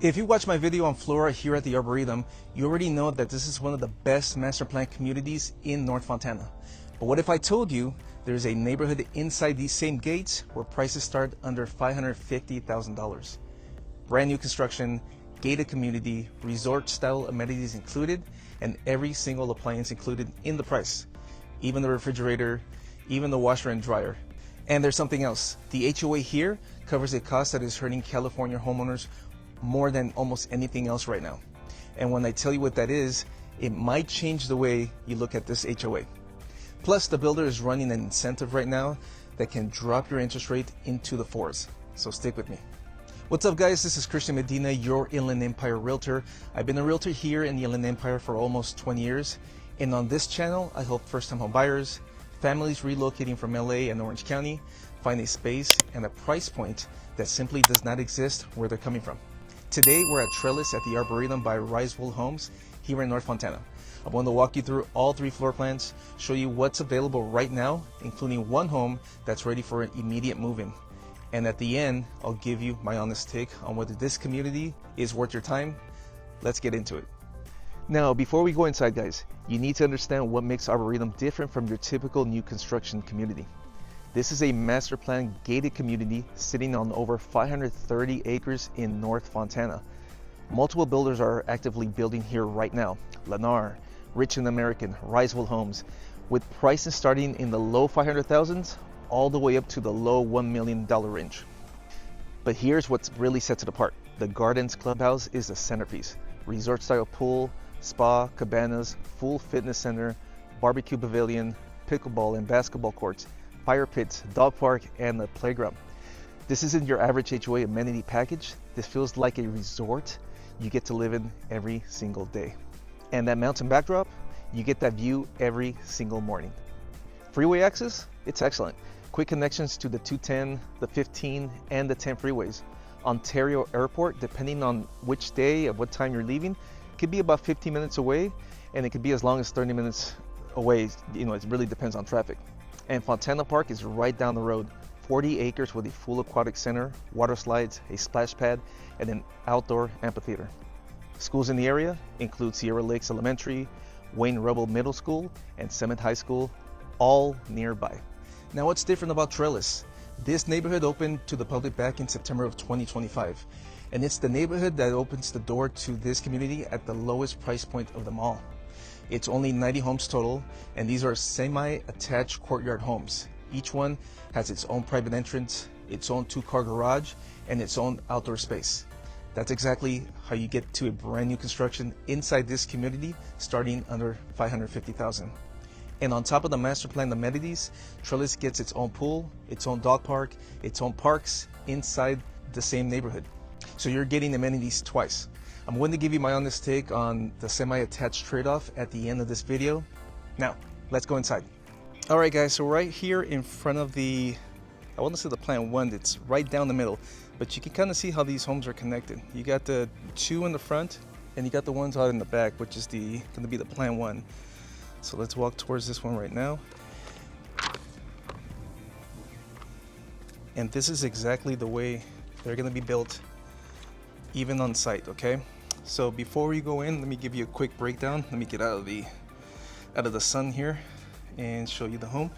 If you watch my video on Flora here at the Arboretum, you already know that this is one of the best master plan communities in North Fontana. But what if I told you there's a neighborhood inside these same gates where prices start under $550,000? Brand new construction, gated community, resort style amenities included, and every single appliance included in the price. Even the refrigerator, even the washer and dryer. And there's something else. The HOA here covers a cost that is hurting California homeowners more than almost anything else right now. And when I tell you what that is, it might change the way you look at this HOA. Plus, the builder is running an incentive right now that can drop your interest rate into the fours. So stick with me. What's up, guys? This is Christian Medina, your Inland Empire Realtor. I've been a realtor here in the Inland Empire for almost 20 years. And on this channel, I help first-time home buyers, families relocating from LA and Orange County, find a space and a price point that simply does not exist where they're coming from. Today, we're at Trellis at the Arboretum by Risewell Homes here in North Fontana. I'm going to walk you through all 3 floor plans, show you what's available right now, including one home that's ready for an immediate move-in. And at the end, I'll give you my honest take on whether this community is worth your time. Let's get into it. Now, before we go inside, guys, you need to understand what makes Arboretum different from your typical new construction community. This is a master plan gated community sitting on over 530 acres in North Fontana. Multiple builders are actively building here right now. Lennar, Rich and American, Risewell Homes, with prices starting in the low 500,000s all the way up to the low $1 million range. But here's what really sets it apart. The Gardens Clubhouse is the centerpiece. Resort style pool, spa, cabanas, full fitness center, barbecue pavilion, pickleball and basketball courts, fire pits, dog park, and a playground. This isn't your average HOA amenity package. This feels like a resort you get to live in every single day. And that mountain backdrop, you get that view every single morning. Freeway access, it's excellent. Quick connections to the 210, the 15, and the 10 freeways. Ontario Airport, depending on which day and what time you're leaving, could be about 15 minutes away, and it could be as long as 30 minutes away. You know, it really depends on traffic. And Fontana Park is right down the road. 40 acres with a full aquatic center, water slides, a splash pad, and an outdoor amphitheater. Schools in the area include Sierra Lakes Elementary, Wayne Rebel Middle School, and Summit High School, all nearby. Now, what's different about Trellis? This neighborhood opened to the public back in September of 2025, and it's the neighborhood that opens the door to this community at the lowest price point of them all. It's only 90 homes total, and these are semi-attached courtyard homes. Each one has its own private entrance, its own 2-car garage, and its own outdoor space. That's exactly how you get to a brand new construction inside this community, starting under $550,000. And on top of the master plan amenities, Trellis gets its own pool, its own dog park, its own parks inside the same neighborhood. So you're getting amenities twice. I'm going to give you my honest take on the semi-attached trade-off at the end of this video. Now, let's go inside. All right, guys, so right here in front of I want to say the plan 1, it's right down the middle, but you can kind of see how these homes are connected. You got the 2 in the front, and you got the ones out in the back, which is going to be the plan 1. So let's walk towards this one right now. And this is exactly the way they're going to be built, even on site, okay? So before we go in, let me give you a quick breakdown. Let me get out of the sun here and show you the home.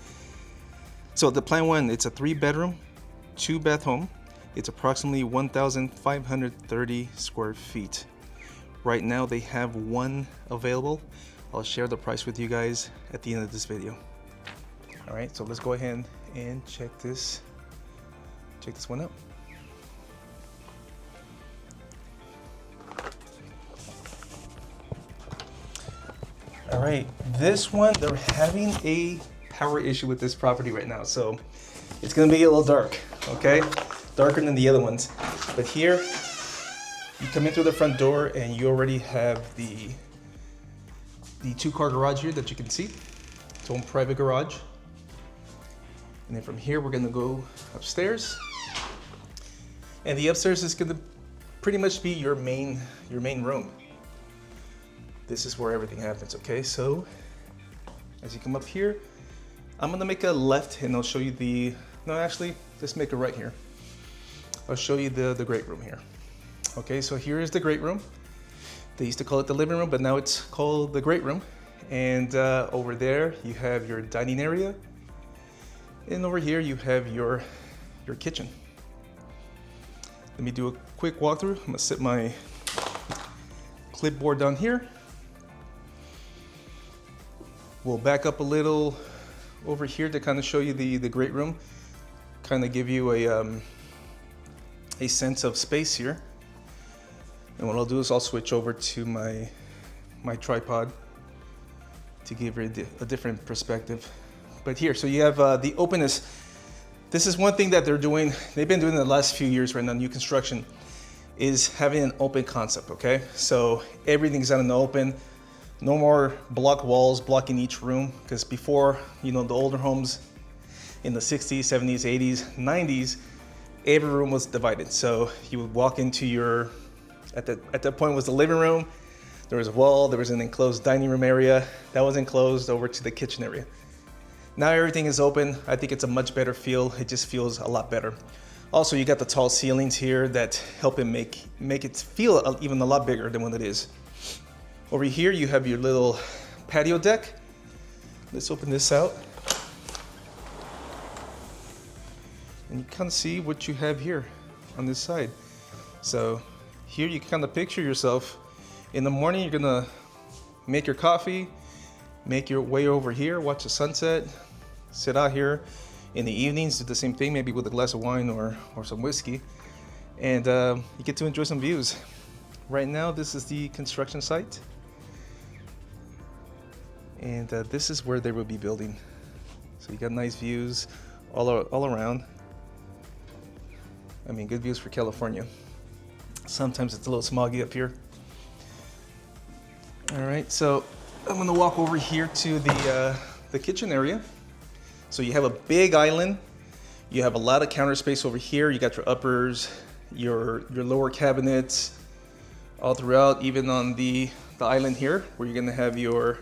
So the plan 1, it's a 3-bedroom, 2-bath home. It's approximately 1,530 square feet. Right now they have 1 available. I'll share the price with you guys at the end of this video. All right, so let's go ahead and check this one out. All right, this one, they're having a power issue with this property right now, so it's gonna be a little dark, okay? Darker than the other ones. But here, you come in through the front door and you already have the 2-car garage here that you can see. Its own private garage. And then from here, we're gonna go upstairs. And the upstairs is gonna pretty much be your main room. This is where everything happens, okay? So, as you come up here, I'm gonna make a left and I'll show you no, actually, let's make a right here. I'll show you the great room here. Okay, so here is the great room. They used to call it the living room, but now it's called the great room. And over there you have your dining area. And over here you have your kitchen. Let me do a quick walkthrough. I'm gonna set my clipboard down here. We'll back up a little over here to kind of show you the great room, kind of give you a sense of space here. And what I'll do is I'll switch over to my tripod to give you a different perspective. But here, so you have the openness. This is one thing that they've been doing in the last few years right now, new construction, is having an open concept, okay? So everything's out in the open. No more block walls blocking each room, because before, you know, the older homes in the 60s, 70s, 80s, 90s, every room was divided. So you would walk into your, at that point was the living room, there was a wall, there was an enclosed dining room area, that was enclosed over to the kitchen area. Now everything is open. I think it's a much better feel. It just feels a lot better. Also, you got the tall ceilings here that help it make it feel even a lot bigger than what it is. Over here, you have your little patio deck. Let's open this out. And you kind of see what you have here on this side. So here you can kind of picture yourself. In the morning, you're gonna make your coffee, make your way over here, watch the sunset, sit out here. In the evenings, do the same thing, maybe with a glass of wine or some whiskey. And you get to enjoy some views. Right now, this is the construction site. And this is where they will be building. So you got nice views all around. I mean, good views for California. Sometimes it's a little smoggy up here. All right, so I'm gonna walk over here to the kitchen area. So you have a big island. You have a lot of counter space over here. You got your uppers, your lower cabinets, all throughout, even on the island here, where you're gonna have your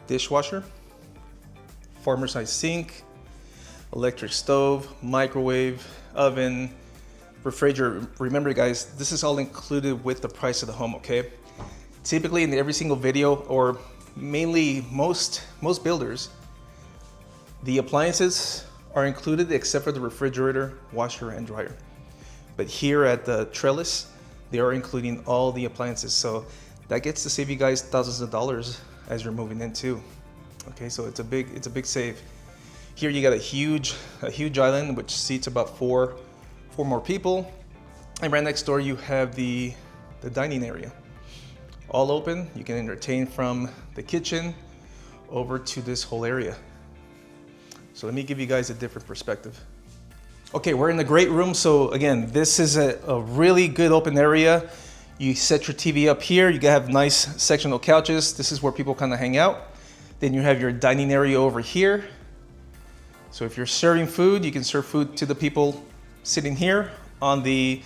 dishwasher, farmer-size sink, electric stove, microwave, oven, refrigerator. Remember guys, this is all included with the price of the home, okay? Typically in every single video, or mainly most builders, the appliances are included except for the refrigerator, washer, and dryer. But here at the Trellis, they are including all the appliances. So that gets to save you guys thousands of dollars as you're moving in too. Okay, so it's a big save. Here you got a huge island which seats about four more people. And right next door you have the dining area. All open, you can entertain from the kitchen over to this whole area. So let me give you guys a different perspective. Okay, we're in the great room. So again, this is a really good open area. You set your TV up here. You have nice sectional couches. This is where people kind of hang out. Then you have your dining area over here. So if you're serving food, you can serve food to the people sitting here on the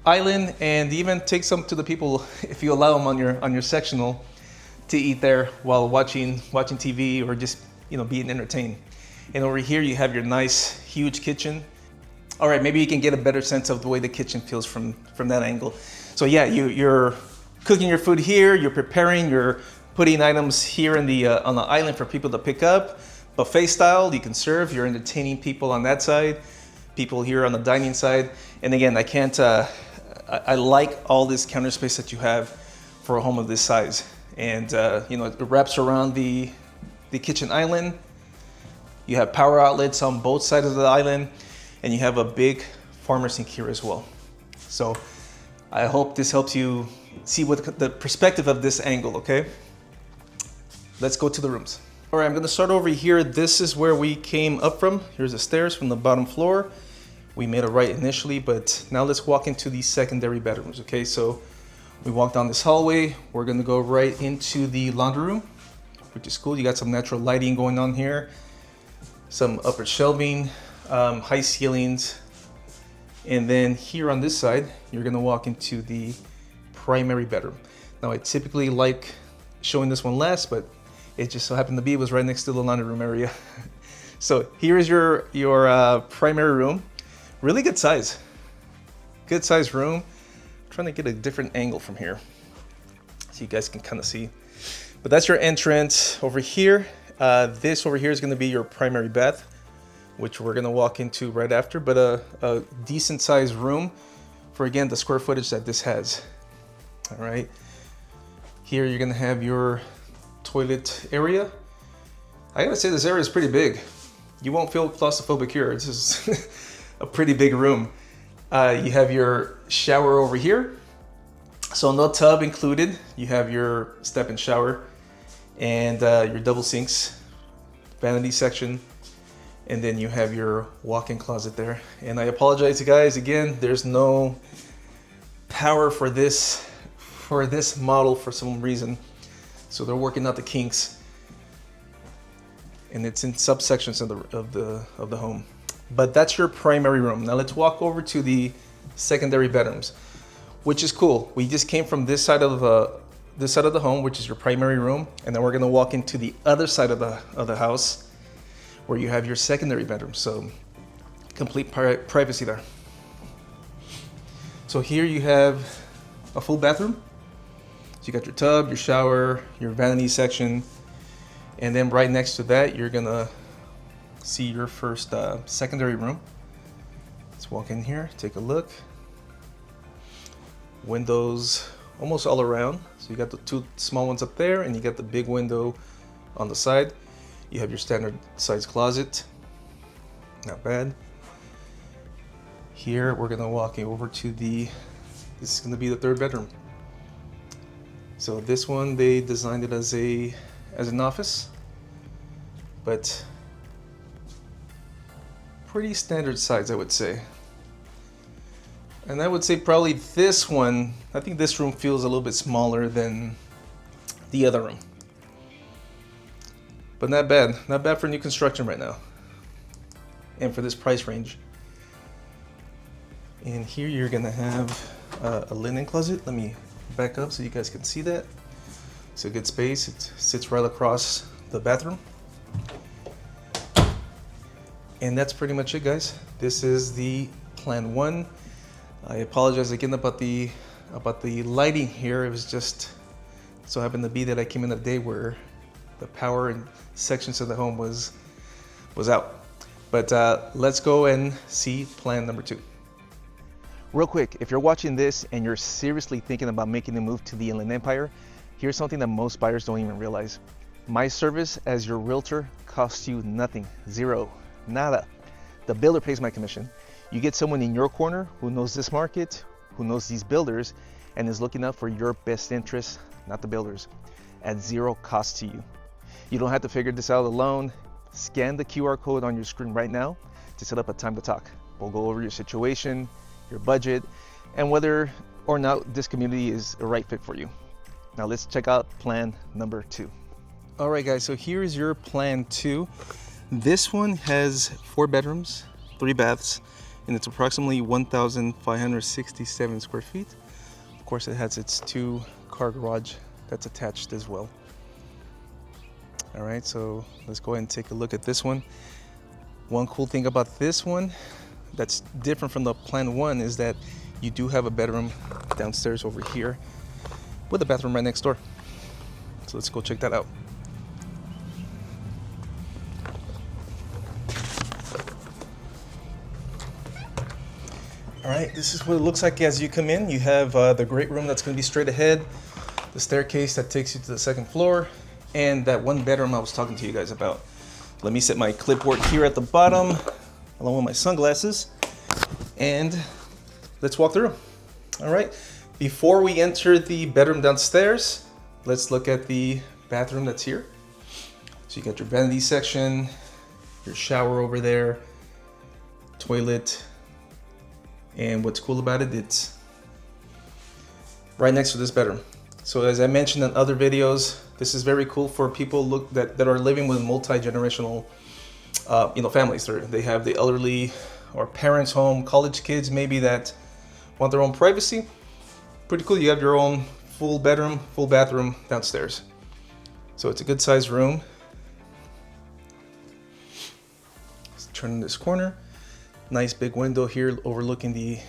island, and even take some to the people if you allow them on your sectional to eat there while watching TV or just, you know, being entertained. And over here you have your nice huge kitchen. All right, maybe you can get a better sense of the way the kitchen feels from that angle. So yeah, you're cooking your food here, you're preparing, you're putting items here on the island for people to pick up. Buffet style, you can serve, you're entertaining people on that side, people here on the dining side. And again, I like all this counter space that you have for a home of this size. And you know, it wraps around the kitchen island. You have power outlets on both sides of the island, and you have a big farmer sink here as well. So I hope this helps you see what the perspective of this angle, okay? Let's go to the rooms. All right, I'm gonna start over here. This is where we came up from. Here's the stairs from the bottom floor. We made a right initially, but now let's walk into the secondary bedrooms, okay? So we walk down this hallway. We're gonna go right into the laundry room, which is cool. You got some natural lighting going on here, some upper shelving, high ceilings. And then here on this side, you're gonna walk into the primary bedroom. Now I typically like showing this one last, but it just so happened to be, it was right next to the laundry room area. So here is your primary room. Really good size room. trying to get a different angle from here so you guys can kind of see. But that's your entrance over here. This over here is going to be your primary bath, which we're going to walk into right after, but a decent sized room for, again, the square footage that this has. All right. Here you're going to have your toilet area. I gotta say, this area is pretty big. You won't feel claustrophobic here. This is a pretty big room. You have your shower over here. So no tub included. You have your step-in shower and your double sinks, vanity section, and then you have your walk-in closet there. And I apologize, guys. Again, there's no power for this model for some reason. So they're working out the kinks. And it's in subsections of the home. But that's your primary room. Now let's walk over to the secondary bedrooms, which is cool. We just came from this side of the home, which is your primary room, and then we're gonna walk into the other side of the house, where you have your secondary bedroom. So complete privacy there. So here you have a full bathroom. So you got your tub, your shower, your vanity section. And then right next to that, you're gonna see your first secondary room. Let's walk in here, take a look. Windows almost all around. So you got the two small ones up there, and you got the big window on the side. You have your standard size closet, not bad. Here, we're gonna walk over to this is gonna be the third bedroom. So this one, they designed it as an office, but pretty standard size, I would say. And I would say probably this one, I think this room feels a little bit smaller than the other room. But not bad for new construction right now. And for this price range. And here you're gonna have a linen closet. Let me back up so you guys can see that. It's a good space. It sits right across the bathroom. And that's pretty much it, guys. This is the plan one. I apologize again about the lighting here. It was just so happened to be that I came in a day where the power and sections of the home was out. But let's go and see plan number two. Real quick, if you're watching this and you're seriously thinking about making the move to the Inland Empire, here's something that most buyers don't even realize. My service as your realtor costs you nothing, zero, nada. The builder pays my commission. You get someone in your corner who knows this market, who knows these builders, and is looking out for your best interests, not the builders, at zero cost to you. You don't have to figure this out alone. Scan the QR code on your screen right now to set up a time to talk. We'll go over your situation, your budget, and whether or not this community is a right fit for you. Now let's check out plan number two. All right, guys, so here is your plan two. This one has 4 bedrooms, 3 baths, and it's approximately 1,567 square feet. Of course, it has its 2-car garage that's attached as well. All right, so let's go ahead and take a look at this one. One cool thing about this one that's different from the plan one is that you do have a bedroom downstairs over here with a bathroom right next door. So let's go check that out. All right, this is what it looks like as you come in. You have the great room that's going to be straight ahead, the staircase that takes you to the 2nd floor, and that 1 bedroom I was talking to you guys about. Let me set my clipboard here at the bottom, along with my sunglasses, and let's walk through. All right, before we enter the bedroom downstairs, let's look at the bathroom that's here. So you got your vanity section, your shower over there, toilet, and what's cool about it, it's right next to this bedroom. So as I mentioned in other videos, this is very cool for people that are living with multi-generational families. They have the elderly or parents home, college kids maybe that want their own privacy. Pretty cool. You have your own full bedroom, full bathroom downstairs. So it's a good sized room. Let's turn in this corner. Nice big window here overlooking the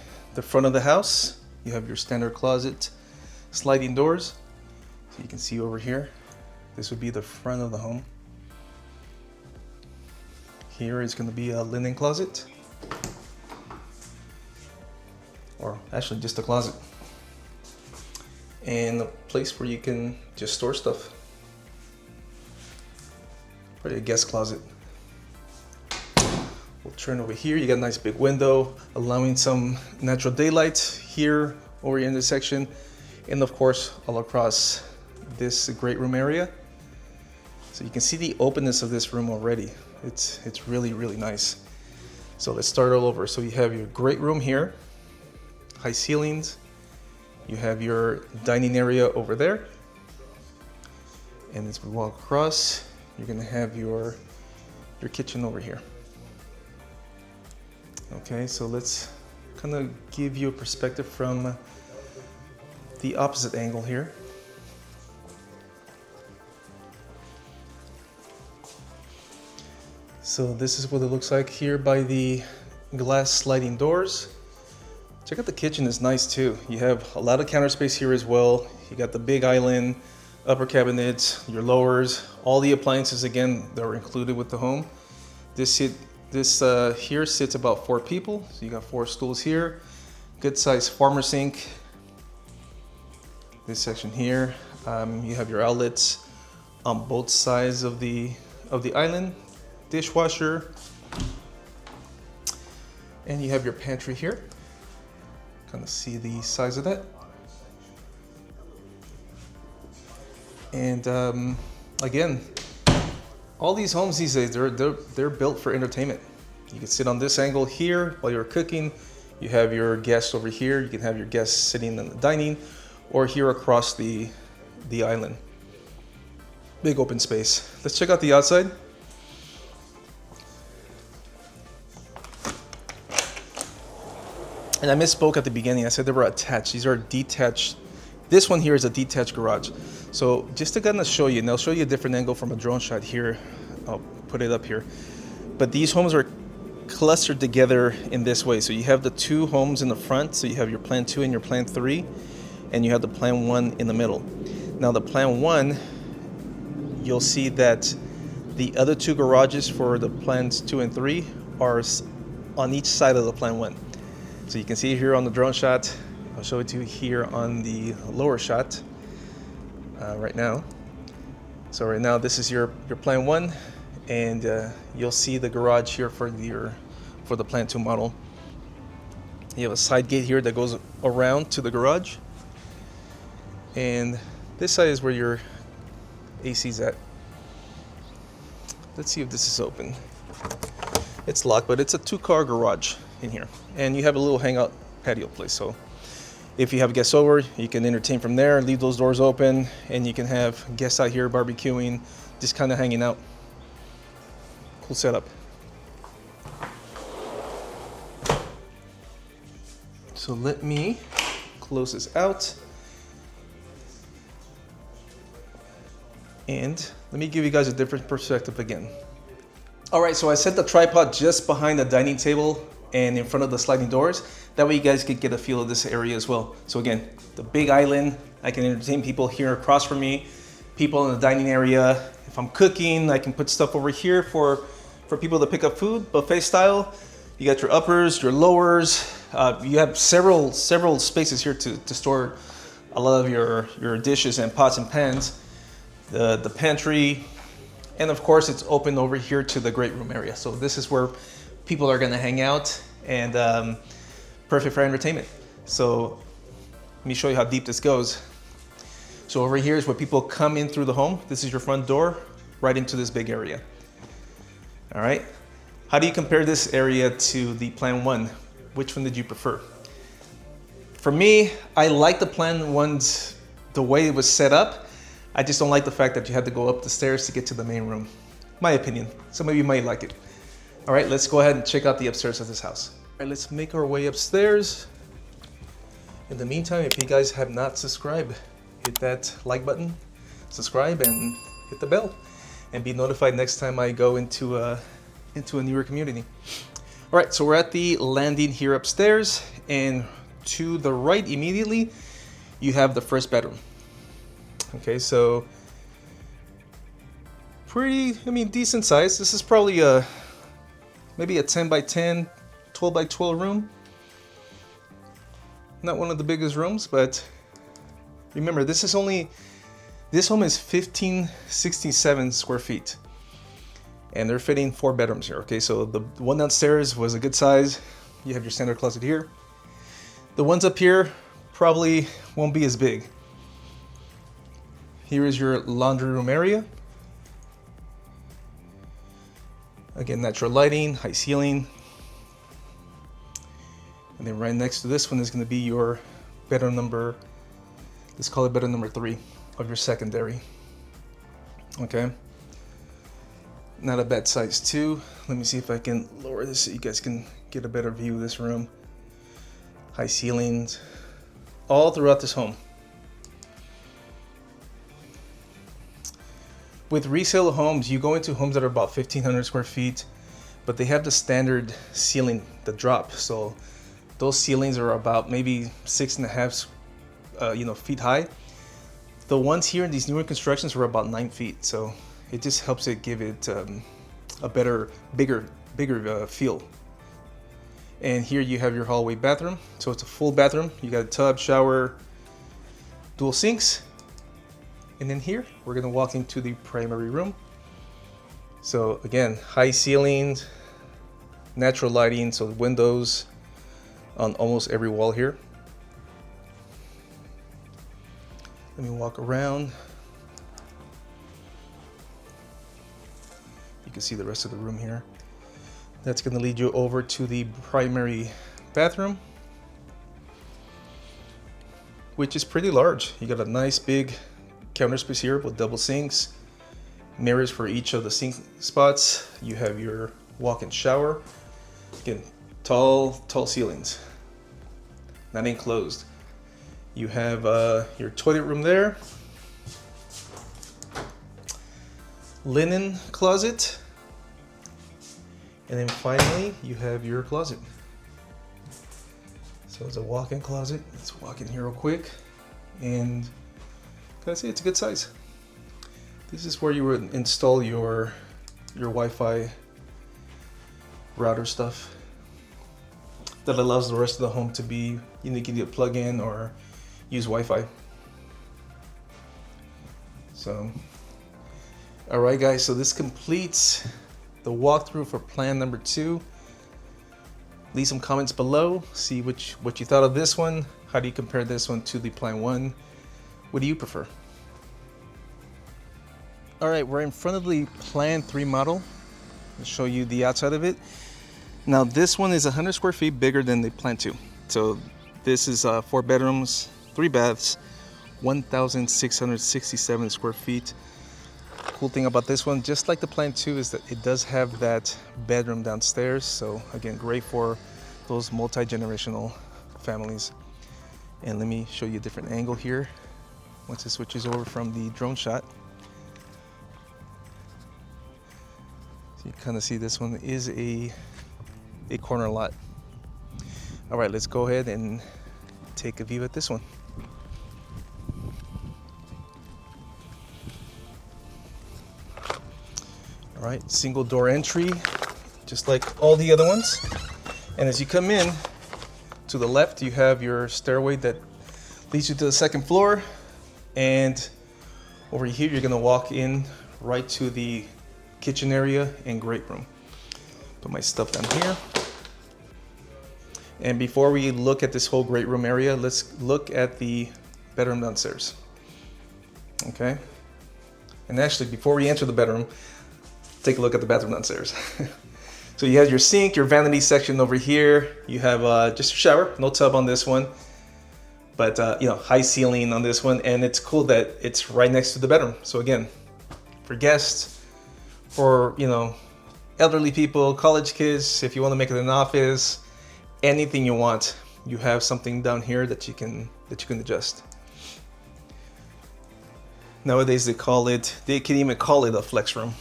front of the house. You have your standard closet, sliding doors. So you can see over here, this would be the front of the home. Here is going to be a linen closet, or actually just a closet, and a place where you can just store stuff. Probably a guest closet. We'll turn over here. You got a nice big window, allowing some natural daylight here over in this section, and of course all across this great room area. So you can see the openness of this room already. It's really, really nice. So let's start all over. So you have your great room here, high ceilings. You have your dining area over there, and as we walk across, you're gonna have your kitchen over here. Okay, so let's kind of give you a perspective from the opposite angle here. So this is what it looks like here by the glass sliding doors. Check out the kitchen, is nice too. You have a lot of counter space here as well. You got the big island, upper cabinets, your lowers, all the appliances again that are included with the home. This here sits about 4 people. So you got 4 stools here. Good size farmer sink. This section here, you have your outlets on both sides of the island. Dishwasher, and you have your pantry here. Kind of see the size of that. And again, all these homes these days, they're built for entertainment. You can sit on this angle here while you're cooking. You have your guests over here. You can have your guests sitting in the dining, or here across the island. Big open space. Let's check out the outside. And I misspoke at the beginning. I said they were attached. These are detached. This one here is a detached garage. So just to kind of show you, and I'll show you a different angle from a drone shot here. I'll put it up here. But these homes are clustered together in this way. So you have the 2 homes in the front. So you have your plan 2 and your plan 3, and you have the plan 1 in the middle. Now the plan 1, you'll see that the other 2 garages for the plans 2 and 3 are on each side of the plan 1. So you can see here on the drone shot. I'll show it to you here on the lower shot right now. So right now this is your plan 1, and you'll see the garage here for the plan 2 model. You have a side gate here that goes around to the garage, and this side is where your AC's at. Let's see if this is open. It's locked, but it's a 2-car garage in here, and you have a little hangout patio place. So if you have guests over, you can entertain from there, leave those doors open, and you can have guests out here barbecuing, just kind of hanging out. Cool setup. So let me close this out, and let me give you guys a different perspective again. All right, so I set the tripod just behind the dining table and in front of the sliding doors. That way you guys could get a feel of this area as well. So again, the big island, I can entertain people here across from me, people in the dining area. If I'm cooking, I can put stuff over here for people to pick up food, buffet style. You got your uppers, your lowers. You have several spaces here to store a lot of your dishes and pots and pans. The pantry, and of course it's open over here to the great room area. So this is where people are gonna hang out, and perfect for entertainment. So let me show you how deep this goes. So over here is where people come in through the home. This is your front door, right into this big area. All right, how do you compare this area to the plan 1? Which one did you prefer? For me, I like the plan 1's, the way it was set up. I just don't like the fact that you had to go up the stairs to get to the main room. My opinion. Some of you might like it. All right, let's go ahead and check out the upstairs of this house. All right, let's make our way upstairs. In the meantime, if you guys have not subscribed, hit that like button, subscribe, and hit the bell, and be notified next time I go into a newer community. All right, so we're at the landing here upstairs, and To the right immediately, you have the first bedroom. Okay, so pretty, I mean, decent size. This is probably maybe a 10 by 10, 12 by 12 room. Not one of the biggest rooms, but remember, this home is 1567 square feet. And they're fitting 4 bedrooms here. Okay, so the one downstairs was a good size. You have your standard closet here. The ones up here probably won't be as big. Here is your laundry room area. Again, natural lighting, high ceiling. And then right next to this one is going to be your bedroom number, let's call it bedroom number 3 of your secondary. Okay. Not a bad size too. Let me see if I can lower this so you guys can get a better view of this room. High ceilings all throughout this home. With Risewell Homes, you go into homes that are about 1,500 square feet, but they have the standard ceiling, the drop. So those ceilings are about maybe 6.5 feet high. The ones here in these newer constructions are about 9 feet. So it just helps it give it a better, bigger feel. And here you have your hallway bathroom. So it's a full bathroom. You got a tub, shower, dual sinks. And then here, we're gonna walk into the primary room. So again, high ceilings, natural lighting, so windows on almost every wall here. Let me walk around. You can see the rest of the room here. That's gonna lead you over to the primary bathroom, which is pretty large. You got a nice big counter space here with double sinks, mirrors for each of the sink spots. You have your walk-in shower. Again, tall ceilings, not enclosed. You have your toilet room there, linen closet, and then finally you have your closet. So it's a walk-in closet. Let's walk in here real quick, and can I say it's a good size. This is where you would install your Wi-Fi router stuff that allows the rest of the home to be, you can either plug in or use Wi-Fi. So, all right guys, so this completes the walkthrough for plan number 2. Leave some comments below, see what you thought of this one. How do you compare this one to the plan 1? What do you prefer? All right, we're in front of the plan 3 model. I'll show you the outside of it. Now this one is 100 square feet bigger than the plan 2. So this is 4 bedrooms, 3 baths, 1,667 square feet. Cool thing about this one, just like the plan 2, is that it does have that bedroom downstairs. So again, great for those multi-generational families. And let me show you a different angle here once it switches over from the drone shot. So you kind of see this one is a corner lot. All right, let's go ahead and take a view at this one. All right, single door entry, just like all the other ones. And as you come in, to the left, you have your stairway that leads you to the 2nd floor. And over here, you're gonna walk in right to the kitchen area and great room. Put my stuff down here. And before we look at this whole great room area, let's look at the bedroom downstairs. Okay. And actually, before we enter the bedroom, take a look at the bathroom downstairs. So you have your sink, your vanity section over here. You have just a shower, no tub on this one. But high ceiling on this one, and it's cool that it's right next to the bedroom. So again, for guests, for elderly people, college kids, if you want to make it an office, anything you want, you have something down here that you can adjust. Nowadays they can even call it a flex room.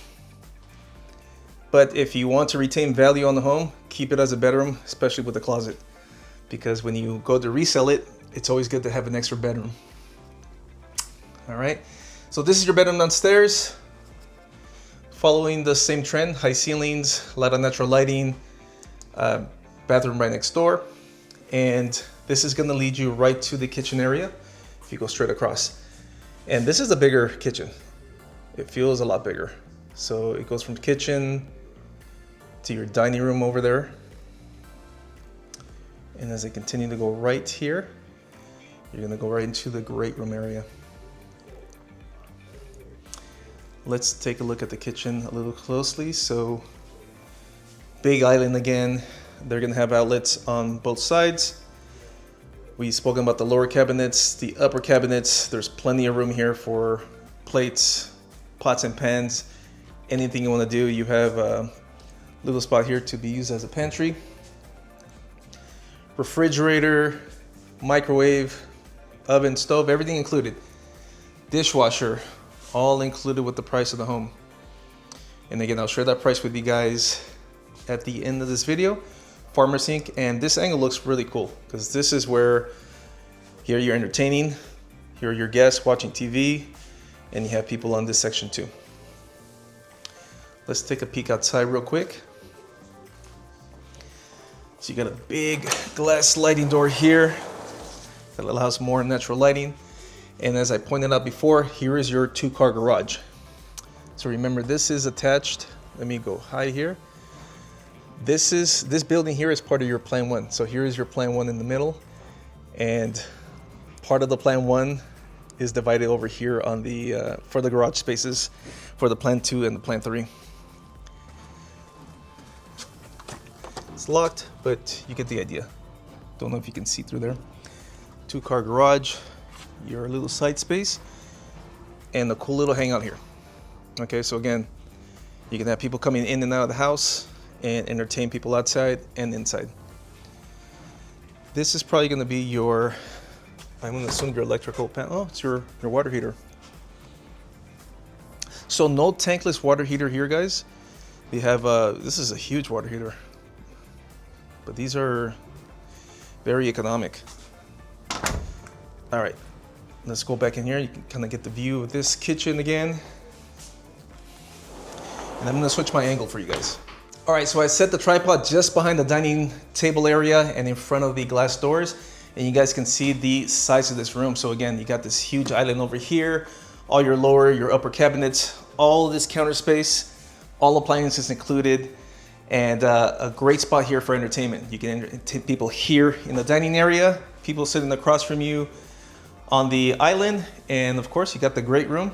But if you want to retain value on the home, keep it as a bedroom, especially with the closet. because when you go to resell it, it's always good to have an extra bedroom. All right, so this is your bedroom downstairs. Following the same trend, high ceilings, a lot of natural lighting, bathroom right next door. And this is gonna lead you right to the kitchen area if you go straight across. And this is a bigger kitchen. It feels a lot bigger. So it goes from the kitchen to your dining room over there. And as I continue to go right here, you're gonna go right into the great room area. Let's take a look at the kitchen a little closely. So big island again. They're gonna have outlets on both sides. We've spoken about the lower cabinets, the upper cabinets. There's plenty of room here for plates, pots and pans, anything you wanna do. You have a little spot here to be used as a pantry. Refrigerator, microwave, oven, stove, everything included. Dishwasher, all included with the price of the home. And again, I'll share that price with you guys at the end of this video. Farmer sink, and this angle looks really cool because this is where here you're entertaining, here are your guests watching TV, and you have people on this section too. Let's take a peek outside real quick. So you got a big glass sliding door here that allows more natural lighting. And as I pointed out before, here is your 2-car garage. So remember, this is attached. Let me go high here. This building here is part of your Plan 1. So here is your Plan 1 in the middle, and part of the Plan 1 is divided over here on the for the garage spaces for the Plan 2 and the Plan 3. It's locked, but you get the idea. Don't know if you can see through there. 2-car garage, your little side space, and a cool little hangout here. Okay, so again, you can have people coming in and out of the house and entertain people outside and inside. This is probably going to be your, I'm going to assume your electrical panel. Oh, it's your water heater. So no tankless water heater here, guys. We have this is a huge water heater, but these are very economic. All right, let's go back in here. You can kind of get the view of this kitchen again. And I'm going to switch my angle for you guys. All right, so I set the tripod just behind the dining table area and in front of the glass doors, and you guys can see the size of this room. So again, you got this huge island over here, all your lower, your upper cabinets, all of this counter space, all appliances included, and a great spot here for entertainment. You can entertain people here in the dining area, people sitting across from you on the island, and of course, you got the great room,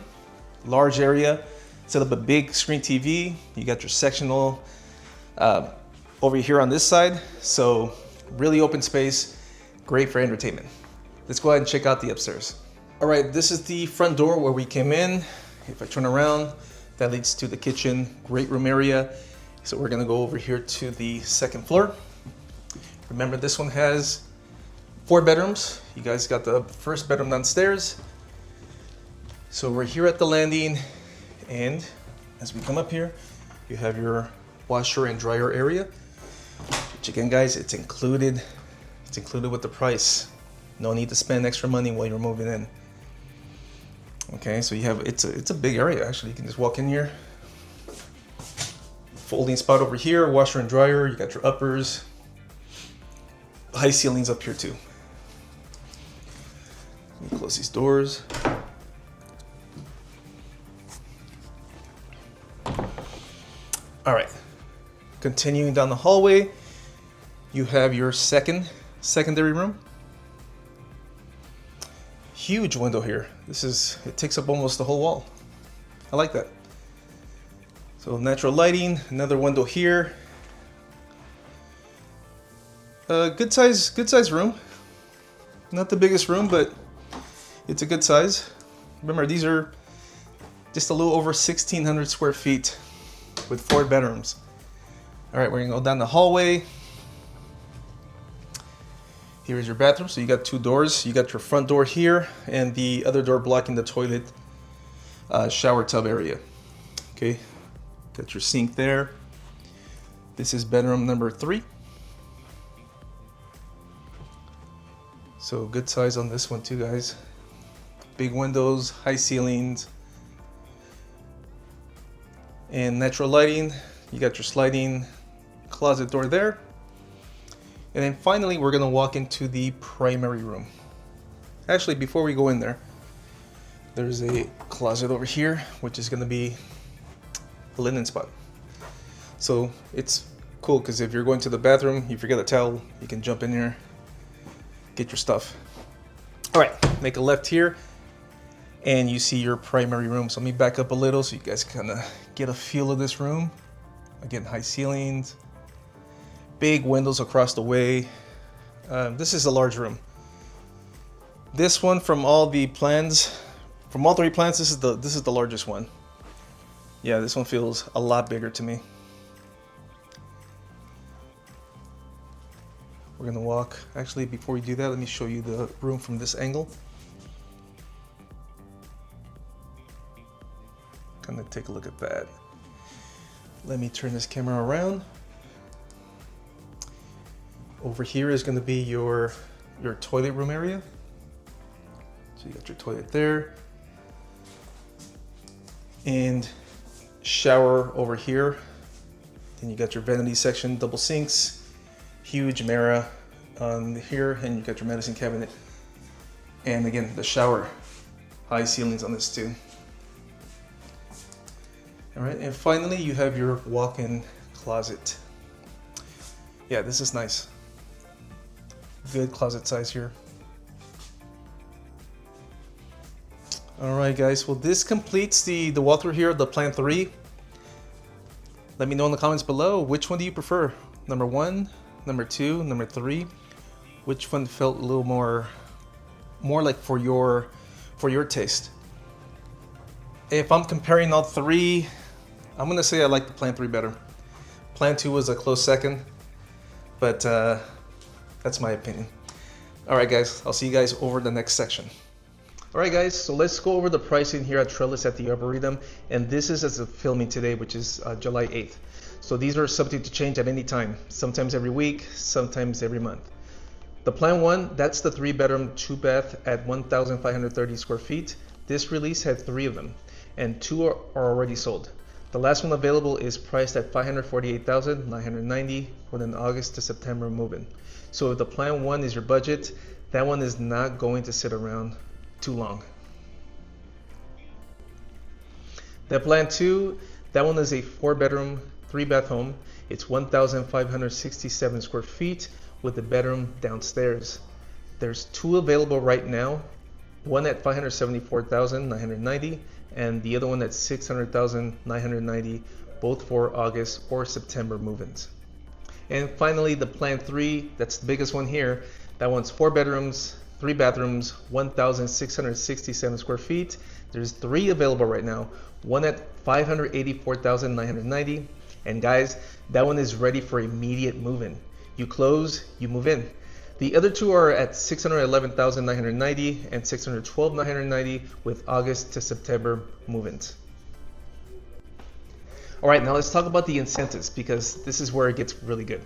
large area, set up a big screen TV, you got your sectional over here on this side. So really open space, great for entertainment. Let's go ahead and check out the upstairs. All right, this is the front door where we came in. If I turn around, that leads to the kitchen, great room area. So we're gonna go over here to the second floor. Remember, this one has 4 bedrooms. You guys got the first bedroom downstairs. So we're here at the landing, and as we come up here, you have your washer and dryer area, which again, guys, it's included with the price. No need to spend extra money while you're moving in. Okay, so you have, it's a big area actually. You can just walk in here, folding spot over here, washer and dryer, you got your uppers, high ceilings up here too. Let me close these doors. All right, continuing down the hallway, you have your secondary room. Huge window here. It takes up almost the whole wall. I like that. So natural lighting, another window here. Good size room. Not the biggest room, but it's a good size. Remember, these are just a little over 1,600 square feet with 4 bedrooms. All right, we're gonna go down the hallway. Here is your bathroom. So you got 2 doors. You got your front door here and the other door blocking the toilet shower tub area. Okay, got your sink there. This is bedroom number 3. So good size on this one too, guys. Big windows, high ceilings, and natural lighting. You got your sliding closet door there. And then finally, we're gonna walk into the primary room. Actually, before we go in there, there's a closet over here, which is gonna be a linen spot. So it's cool because if you're going to the bathroom, you forget a towel, you can jump in here, get your stuff. All right, make a left here, and you see your primary room. So let me back up a little so you guys kind of get a feel of this room. Again, high ceilings, big windows across the way. This is a large room. This one, from all the plans, from all three plans, this is the largest one. Yeah, this one feels a lot bigger to me. We're gonna walk. Actually, before we do that, let me show you the room from this angle. Kind of take a look at that. Let me turn this camera around. Over here is going to be your toilet room area. So you got your toilet there. And shower over here. Then you got your vanity section, double sinks, huge mirror on here, and you got your medicine cabinet. And again, the shower, high ceilings on this too. All right, and finally you have your walk-in closet. Yeah, this is nice. Good closet size here. All right, guys, well, this completes the walkthrough here of the Plan 3. Let me know in the comments below, which one do you prefer? Number 1, number 2, number 3? Which one felt a little more like for your taste? If I'm comparing all three, I'm gonna say I like the Plan 3 better. Plan 2 was a close second, but that's my opinion. All right, guys, I'll see you guys over the next section. All right, guys, so let's go over the pricing here at Trellis at the Arboretum, and this is as of filming today, which is July 8th. So these are subject to change at any time, sometimes every week, sometimes every month. The Plan 1, that's the 3-bedroom, 2-bath at 1,530 square feet. This release had 3 of them, and 2 are already sold. The last one available is priced at $548,990 with an August to September move-in. So if the Plan 1 is your budget, that one is not going to sit around too long. The Plan 2, that one is a 4-bedroom, 3-bath home. It's 1,567 square feet with a bedroom downstairs. There's 2 available right now, one at $574,990 and the other one at $600,990, both for August or September move-ins. And finally, the Plan 3, that's the biggest one here. That one's 4 bedrooms, 3 bathrooms, 1,667 square feet. There's 3 available right now, one at $584,990. And guys, that one is ready for immediate move-in. You close, you move in. The other 2 are at $611,990 and $612,990 with August to September move-ins. All right, now let's talk about the incentives, because this is where it gets really good.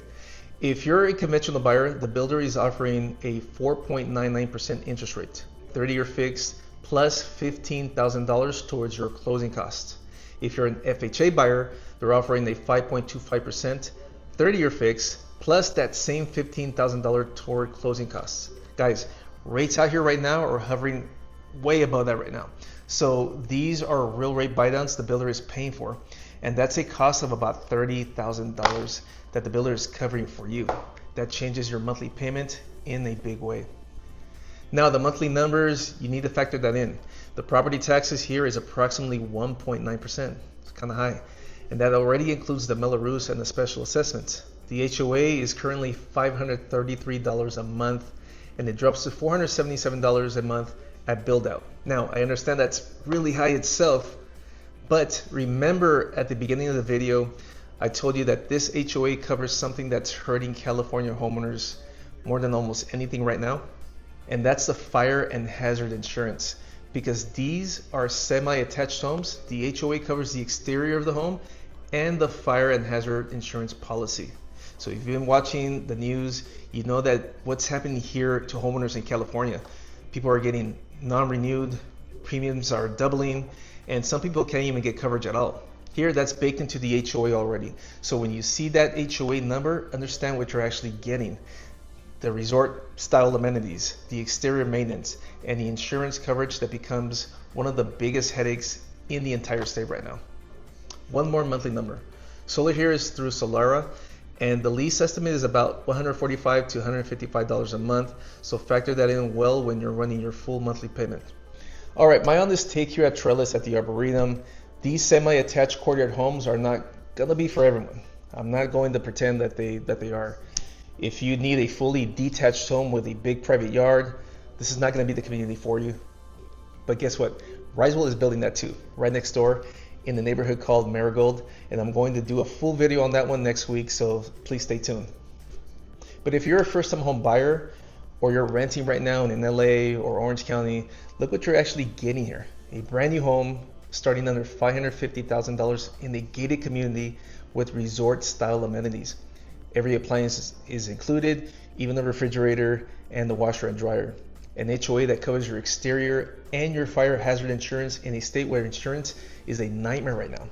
If you're a conventional buyer, the builder is offering a 4.99% interest rate, 30-year fixed, plus $15,000 towards your closing costs. If you're an FHA buyer, they're offering a 5.25%, 30-year fixed, plus that same $15,000 toward closing costs. Guys, rates out here right now are hovering way above that right now. So these are real rate buydowns the builder is paying for. And that's a cost of about $30,000 that the builder is covering for you. That changes your monthly payment in a big way. Now the monthly numbers, you need to factor that in. The property taxes here is approximately 1.9%. It's kind of high. And that already includes the Melrose and the special assessments. The HOA is currently $533 a month, and it drops to $477 a month at build out. Now, I understand that's really high itself, but remember at the beginning of the video, I told you that this HOA covers something that's hurting California homeowners more than almost anything right now, and that's the fire and hazard insurance. Because these are semi-attached homes, the HOA covers the exterior of the home and the fire and hazard insurance policy. So if you've been watching the news, you know that what's happening here to homeowners in California. People are getting non-renewed, premiums are doubling, and some people can't even get coverage at all. Here, that's baked into the HOA already. So when you see that HOA number, understand what you're actually getting. The resort style amenities, the exterior maintenance, and the insurance coverage that becomes one of the biggest headaches in the entire state right now. One more monthly number. Solar here is through Solara, and the lease estimate is about $145 to $155 a month, so factor that in well when you're running your full monthly payment. All right, my honest take here at Trellis at the Arboretum, these semi-attached courtyard homes are not gonna be for everyone. I'm not going to pretend that they are. If you need a fully detached home with a big private yard, this is not gonna be the community for you. But guess what? Risewell is building that too, right next door in the neighborhood called Marigold, and I'm going to do a full video on that one next week, so please stay tuned. But if you're a first-time home buyer or you're renting right now in LA or Orange County, look what you're actually getting here. A brand new home starting under $550,000 in a gated community with resort-style amenities. Every appliance is included, even the refrigerator and the washer and dryer. An HOA that covers your exterior and your fire hazard insurance in a state where insurance is a nightmare right now.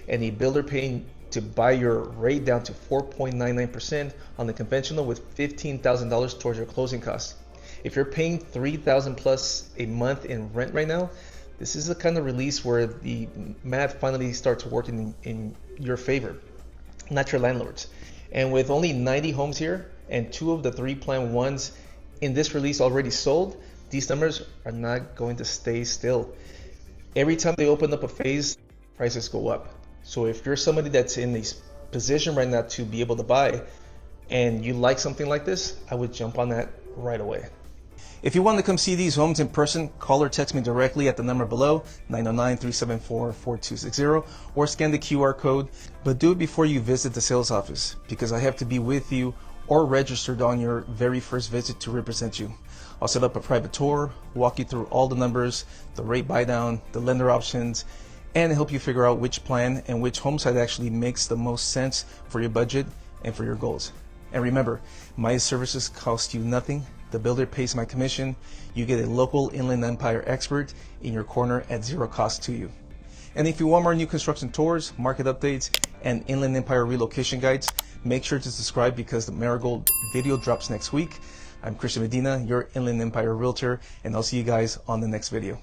And a builder paying to buy your rate down to 4.99% on the conventional with $15,000 towards your closing costs. If you're paying $3,000 plus a month in rent right now, this is the kind of release where the math finally starts working in your favor, not your landlord's. And with only 90 homes here and 2 of the 3 planned ones in this release already sold, these numbers are not going to stay still. Every time they open up a phase, prices go up. So if you're somebody that's in a position right now to be able to buy and you like something like this, I would jump on that right away. If you want to come see these homes in person, call or text me directly at the number below, 909-374-4260, or scan the QR code, but do it before you visit the sales office, because I have to be with you or registered on your very first visit to represent you. I'll set up a private tour, walk you through all the numbers, the rate buy down, the lender options, and help you figure out which plan and which home site actually makes the most sense for your budget and for your goals. And remember, my services cost you nothing. The builder pays my commission. You get a local Inland Empire expert in your corner at zero cost to you. And if you want more new construction tours, market updates, and Inland Empire relocation guides, make sure to subscribe because the Marigold video drops next week. I'm Christian Medina, your Inland Empire Realtor, and I'll see you guys on the next video.